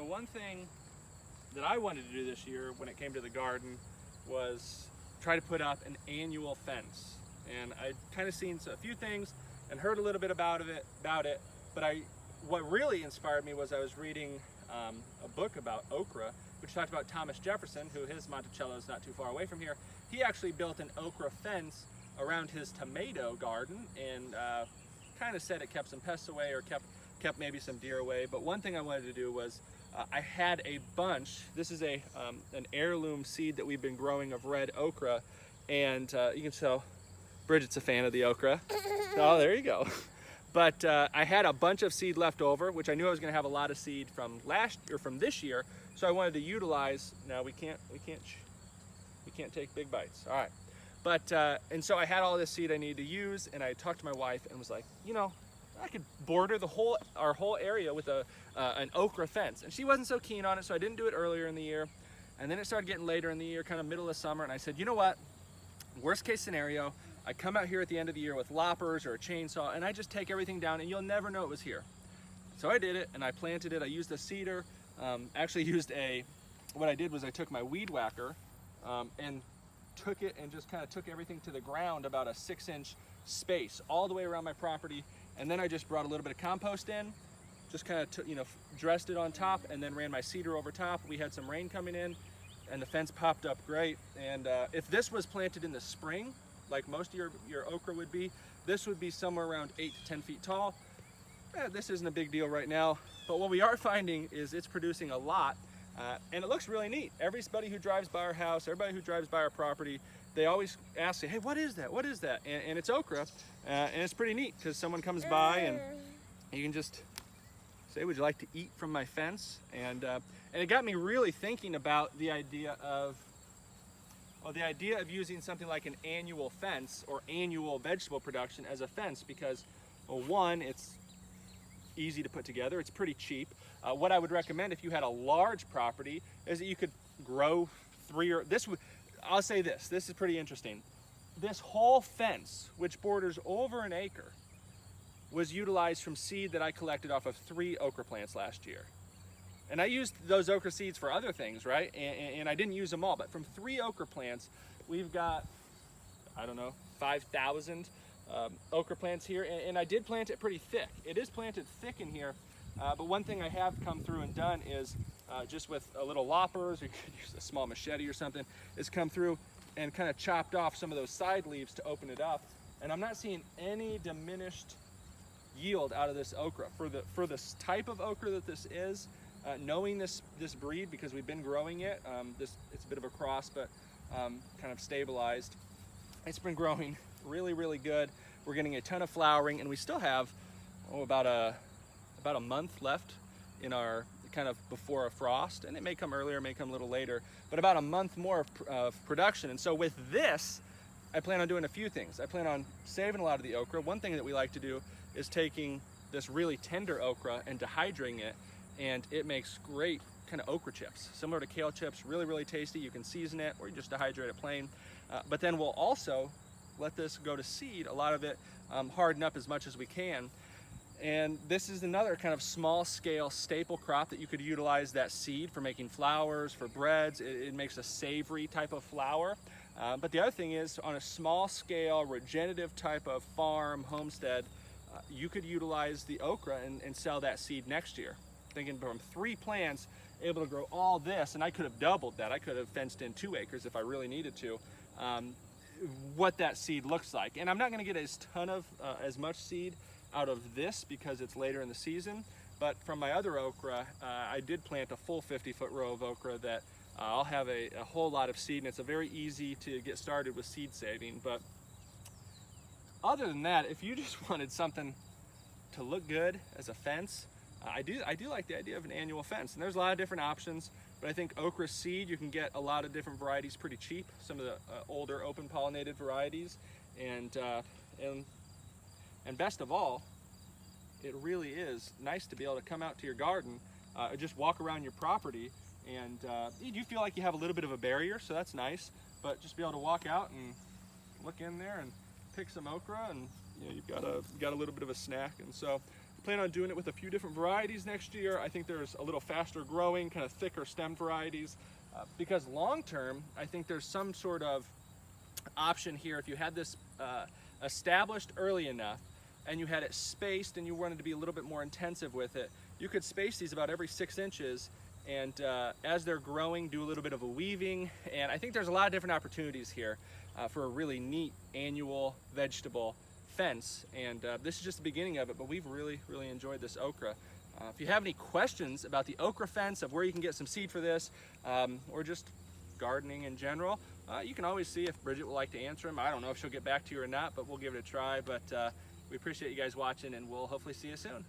So one thing that I wanted to do this year when it came to the garden was try to put up an annual fence. And I'd kind of seen a few things and heard a little bit about it, but what really inspired me was I was reading a book about okra, which talked about Thomas Jefferson, who his Monticello is not too far away from here. He actually built an okra fence around his tomato garden and kind of said it kept some pests away or kept maybe some deer away. But one thing I wanted to do was I had a bunch. This is an heirloom seed that we've been growing of red okra, and you can tell Bridget's a fan of the okra. Oh, there you go. But I had a bunch of seed left over, which I knew I was going to have a lot of seed from this year. So I wanted to utilize. Now we can't take big bites. All right. But and so I had all this seed I needed to use, and I talked to my wife and was like, you know, I could border our whole area with an okra fence. And she wasn't so keen on it, so I didn't do it earlier in the year. And then it started getting later in the year, kind of middle of summer, and I said, you know what? Worst case scenario, I come out here at the end of the year with loppers or a chainsaw, and I just take everything down, and you'll never know it was here. So I did it, and I planted it. I used a seeder. What I did was I took my weed whacker and took it and just kind of took everything to the ground about a 6-inch space all the way around my property. And then I just brought a little bit of compost in, just kind of dressed it on top, and then ran my seeder over top. We had some rain coming in, and the fence popped up great. And if this was planted in the spring, like most of your okra would be, this would be somewhere around 8 to 10 feet tall. This isn't a big deal right now, but what we are finding is it's producing a lot, and it looks really neat. Everybody who drives by our house, everybody who drives by our property, they always ask, hey, what is that? What is that? And it's okra, and it's pretty neat because someone comes by and you can just say, would you like to eat from my fence? And it got me really thinking about the idea of using something like an annual fence or annual vegetable production as a fence because, well, one, it's easy to put together, it's pretty cheap. What I would recommend if you had a large property is that you could grow I'll say this is pretty interesting. This whole fence, which borders over an acre, was utilized from seed that I collected off of 3 okra plants last year. And I used those okra seeds for other things, right? And I didn't use them all, but from 3 okra plants, we've got, I don't know, 5,000 okra plants here. And I did plant it pretty thick. It is planted thick in here, but one thing I have come through and done is just with a little loppers, or you could use a small machete or something, is come through and kind of chopped off some of those side leaves to open it up. And I'm not seeing any diminished yield out of this okra. For this type of okra that this is, knowing this breed, because we've been growing it, it's a bit of a cross, but kind of stabilized. It's been growing really, really good. We're getting a ton of flowering, and we still have about a month left in our kind of before a frost, and it may come earlier, may come a little later, but about a month more of production. And so with this, I plan on doing a few things. I plan on saving a lot of the okra. One thing that we like to do is taking this really tender okra and dehydrating it, and it makes great kind of okra chips, similar to kale chips, really, really tasty. You can season it or you just dehydrate it plain. But then we'll also let this go to seed, a lot of it harden up as much as we can. And this is another kind of small scale staple crop that you could utilize that seed for making flours, for breads. It makes a savory type of flour. But the other thing is, on a small scale, regenerative type of farm, homestead, you could utilize the okra and sell that seed next year. Thinking from 3 plants, able to grow all this, and I could have doubled that. I could have fenced in 2 acres if I really needed to. What that seed looks like. And I'm not gonna get as much seed out of this because it's later in the season, but from my other okra, I did plant a full 50-foot row of okra that I'll have a whole lot of seed, and it's a very easy to get started with seed saving. But other than that, if you just wanted something to look good as a fence, I do like the idea of an annual fence, and there's a lot of different options, but I think Okra Seed, you can get a lot of different varieties pretty cheap, some of the older open pollinated varieties, and best of all, it really is nice to be able to come out to your garden, just walk around your property, and you feel like you have a little bit of a barrier, so that's nice, but just be able to walk out and look in there and pick some okra, and you've got a little bit of a snack. And so Plan on doing it with a few different varieties next year. I think there's a little faster growing, kind of thicker stem varieties, because long term, I think there's some sort of option here. If you had this established early enough and you had it spaced and you wanted to be a little bit more intensive with it, you could space these about every 6 inches, and as they're growing, do a little bit of a weaving. And I think there's a lot of different opportunities here for a really neat annual vegetable fence. And this is just the beginning of it, but we've really enjoyed this okra. If you have any questions about the okra fence, of where you can get some seed for this, or just gardening in general, you can always see if Bridget would like to answer them. I don't know if she'll get back to you or not, but we'll give it a try. But we appreciate you guys watching, and we'll hopefully see you soon.